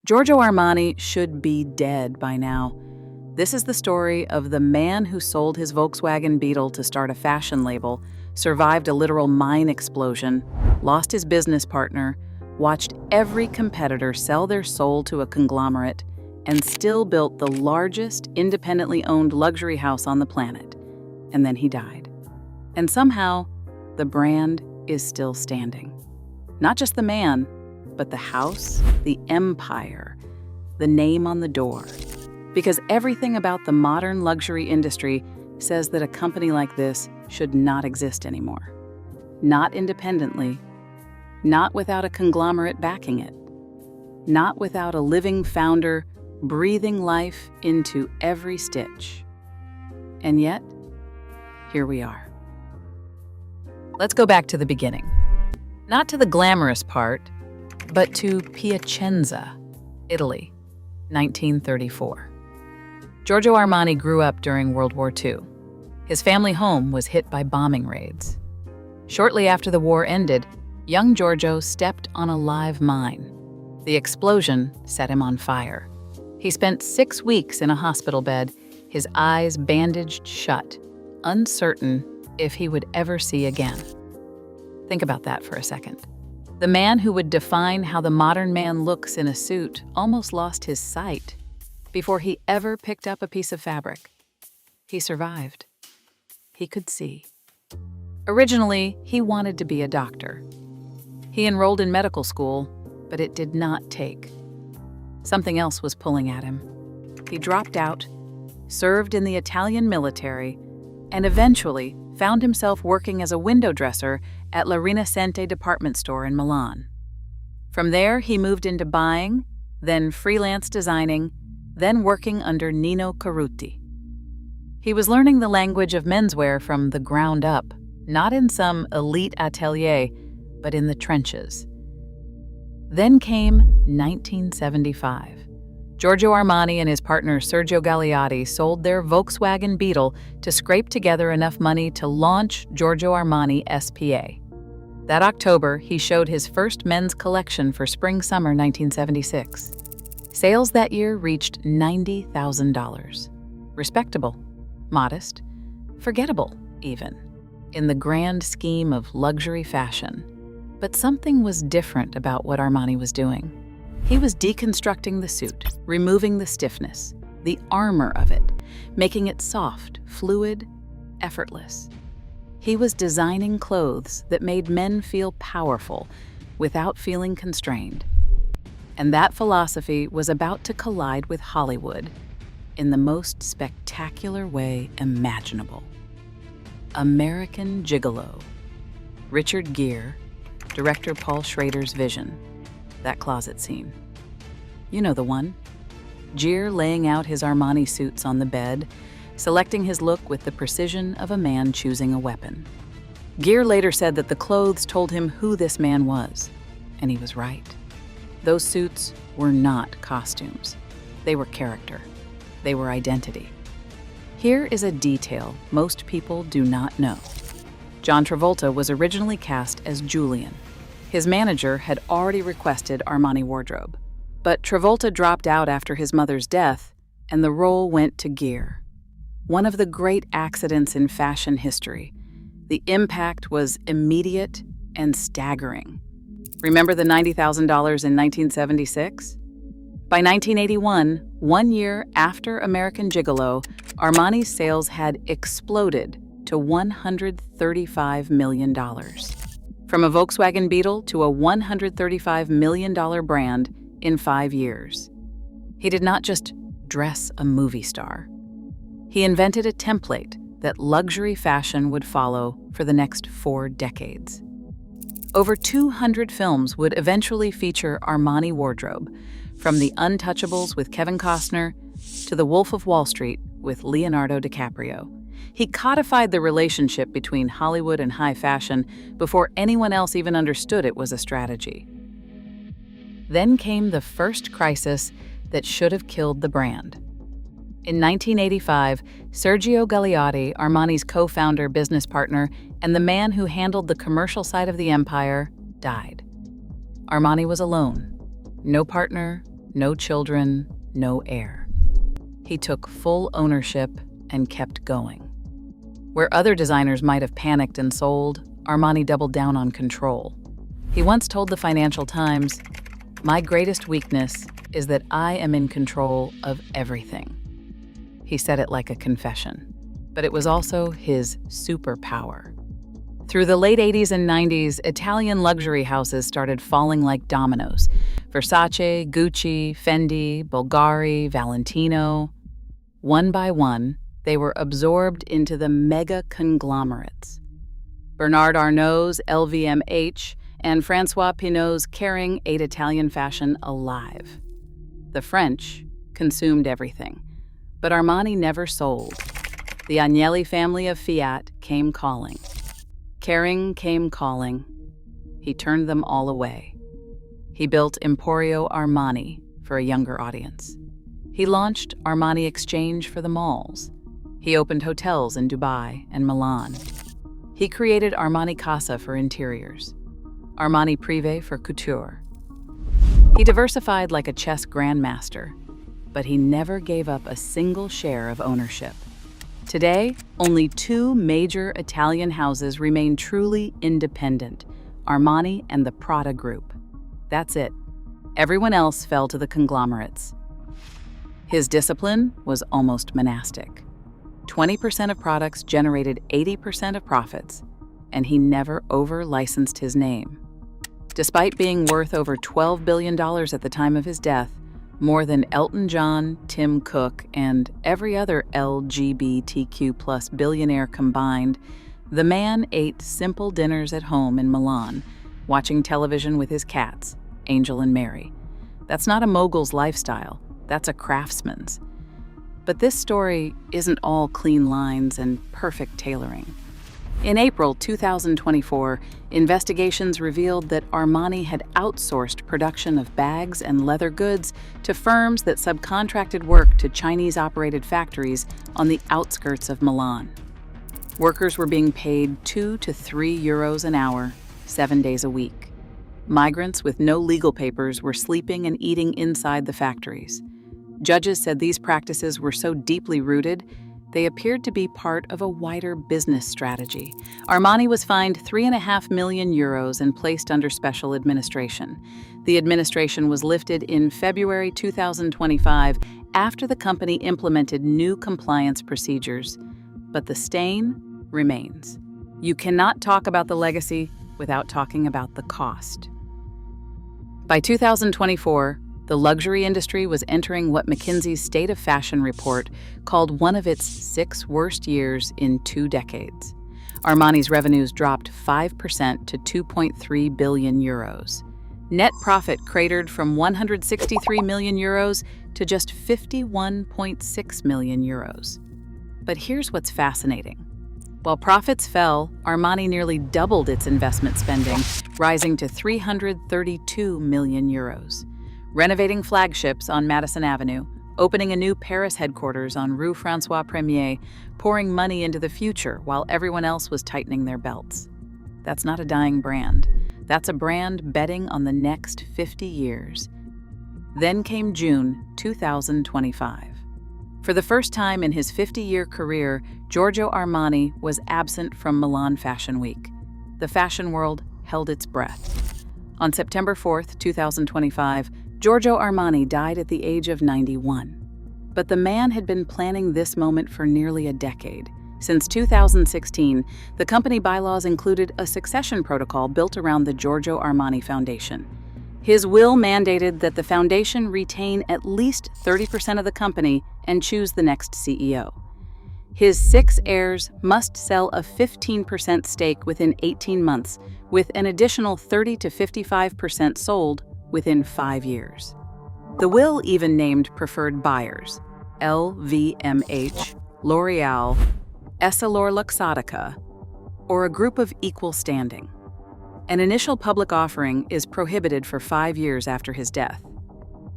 Giorgio Armani should be dead by now. This is the story of the man who sold his Volkswagen Beetle to start a fashion label, survived a literal mine explosion, lost his business partner, watched every competitor sell their soul to a conglomerate, and still built the largest independently owned luxury house on the planet. And then he died. And somehow, the brand is still standing. Not just the man, but the house, the empire, the name on the door. Because everything about the modern luxury industry says that a company like this should not exist anymore. Not independently, not without a conglomerate backing it, not without a living founder breathing life into every stitch. And yet, here we are. Let's go back to the beginning. Not to the glamorous part, but to Piacenza, Italy, 1934. Giorgio Armani grew up during World War II. His family home was hit by bombing raids. Shortly after the war ended, young Giorgio stepped on a live mine. The explosion set him on fire. He spent 6 weeks in a hospital bed, his eyes bandaged shut, uncertain if he would ever see again. Think about that for a second. The man who would define how the modern man looks in a suit almost lost his sight before he ever picked up a piece of fabric. He survived. He could see. Originally, he wanted to be a doctor. He enrolled in medical school, but it did not take. Something else was pulling at him. He dropped out, served in the Italian military, and eventually found himself working as a window dresser at La Rinascente department store in Milan. From there, he moved into buying, then freelance designing, then working under Nino Cerruti. He was learning the language of menswear from the ground up, not in some elite atelier, but in the trenches. Then came 1975. Giorgio Armani and his partner Sergio Gagliotti sold their Volkswagen Beetle to scrape together enough money to launch Giorgio Armani SPA. That October, he showed his first men's collection for spring-summer 1976. Sales that year reached $90,000. Respectable, modest, forgettable even, in the grand scheme of luxury fashion. But something was different about what Armani was doing. He was deconstructing the suit, removing the stiffness, the armor of it, making it soft, fluid, effortless. He was designing clothes that made men feel powerful without feeling constrained. And that philosophy was about to collide with Hollywood in the most spectacular way imaginable. American Gigolo. Richard Gere, director Paul Schrader's vision. That closet scene. You know the one. Gere laying out his Armani suits on the bed, selecting his look with the precision of a man choosing a weapon. Gere later said that the clothes told him who this man was, and he was right. Those suits were not costumes. They were character. They were identity. Here is a detail most people do not know. John Travolta was originally cast as Julian. His manager had already requested Armani wardrobe, but Travolta dropped out after his mother's death, and the role went to Gere. One of the great accidents in fashion history. The impact was immediate and staggering. Remember the $90,000 in 1976? By 1981, 1 year after American Gigolo, Armani's sales had exploded to $135 million. From a Volkswagen Beetle to a $135 million brand in 5 years. He did not just dress a movie star. He invented a template that luxury fashion would follow for the next 4 decades. Over 200 films would eventually feature Armani wardrobe, from The Untouchables with Kevin Costner to The Wolf of Wall Street with Leonardo DiCaprio. He codified the relationship between Hollywood and high fashion before anyone else even understood it was a strategy. Then came the first crisis that should have killed the brand. In 1985, Sergio Gagliotti, Armani's co-founder, business partner, and the man who handled the commercial side of the empire, died. Armani was alone. No partner, no children, no heir. He took full ownership and kept going. Where other designers might have panicked and sold, Armani doubled down on control. He once told the Financial Times, "My greatest weakness is that I am in control of everything." He said it like a confession, but it was also his superpower. Through the late 80s and 90s, Italian luxury houses started falling like dominoes. Versace, Gucci, Fendi, Bulgari, Valentino. One by one, they were absorbed into the mega conglomerates. Bernard Arnault's LVMH and Francois Pinault's Kering ate Italian fashion alive. The French consumed everything, but Armani never sold. The Agnelli family of Fiat came calling. Kering came calling. He turned them all away. He built Emporio Armani for a younger audience. He launched Armani Exchange for the malls. He opened hotels in Dubai and Milan. He created Armani Casa for interiors, Armani Privé for couture. He diversified like a chess grandmaster, but he never gave up a single share of ownership. Today, only two major Italian houses remain truly independent, Armani and the Prada Group. That's it. Everyone else fell to the conglomerates. His discipline was almost monastic. 20% of products generated 80% of profits, and he never over-licensed his name. Despite being worth over $12 billion at the time of his death, more than Elton John, Tim Cook, and every other LGBTQ+ billionaire combined, the man ate simple dinners at home in Milan, watching television with his cats, Angel and Mary. That's not a mogul's lifestyle, that's a craftsman's. But this story isn't all clean lines and perfect tailoring. In April 2024, investigations revealed that Armani had outsourced production of bags and leather goods to firms that subcontracted work to Chinese-operated factories on the outskirts of Milan. Workers were being paid 2 to 3 euros an hour, 7 days a week. Migrants with no legal papers were sleeping and eating inside the factories. Judges said these practices were so deeply rooted, they appeared to be part of a wider business strategy. Armani was fined 3.5 million euros and placed under special administration. The administration was lifted in February 2025 after the company implemented new compliance procedures. But the stain remains. You cannot talk about the legacy without talking about the cost. By 2024, the luxury industry was entering what McKinsey's State of Fashion report called one of its 6 worst years in 2 decades. Armani's revenues dropped 5% to 2.3 billion euros. Net profit cratered from 163 million euros to just 51.6 million euros. But here's what's fascinating. While profits fell, Armani nearly doubled its investment spending, rising to 332 million euros. Renovating flagships on Madison Avenue, opening a new Paris headquarters on Rue François Premier, pouring money into the future while everyone else was tightening their belts. That's not a dying brand. That's a brand betting on the next 50 years. Then came June 2025. For the first time in his 50-year career, Giorgio Armani was absent from Milan Fashion Week. The fashion world held its breath. On September 4th, 2025, Giorgio Armani died at the age of 91. But the man had been planning this moment for nearly a decade. Since 2016, the company bylaws included a succession protocol built around the Giorgio Armani Foundation. His will mandated that the foundation retain at least 30% of the company and choose the next CEO. His 6 heirs must sell a 15% stake within 18 months, with an additional 30 to 55% sold within 5 years. The will even named preferred buyers: LVMH, L'Oreal, EssilorLuxottica, or a group of equal standing. An initial public offering is prohibited for 5 years after his death.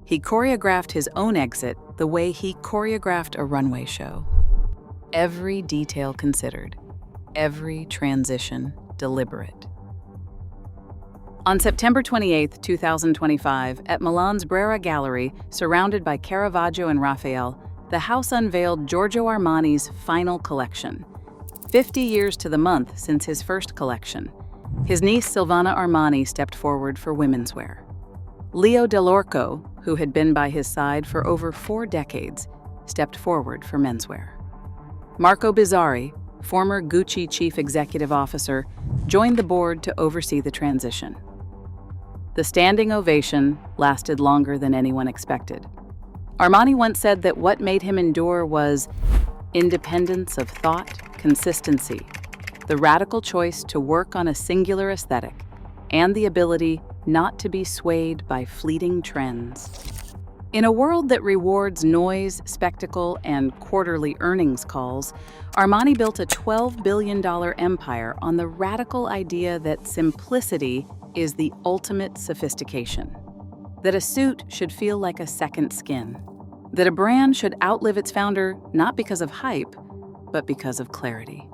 He choreographed his own exit the way he choreographed a runway show. Every detail considered, every transition deliberate. On September 28, 2025, at Milan's Brera Gallery, surrounded by Caravaggio and Raphael, the house unveiled Giorgio Armani's final collection. 50 years to the month since his first collection, his niece Silvana Armani stepped forward for women's wear. Leo Dell'Orco, who had been by his side for over 4 decades, stepped forward for menswear. Marco Bizzarri, former Gucci chief executive officer, joined the board to oversee the transition. The standing ovation lasted longer than anyone expected. Armani once said that what made him endure was independence of thought, consistency, the radical choice to work on a singular aesthetic, and the ability not to be swayed by fleeting trends. In a world that rewards noise, spectacle, and quarterly earnings calls, Armani built a $12 billion empire on the radical idea that simplicity is the ultimate sophistication, that a suit should feel like a second skin, that a brand should outlive its founder not because of hype, but because of clarity.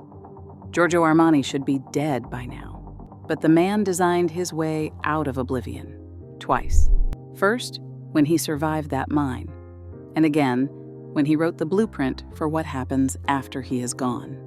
Giorgio Armani should be dead by now, but the man designed his way out of oblivion, twice. First, when he survived that mine, and again, when he wrote the blueprint for what happens after he is gone.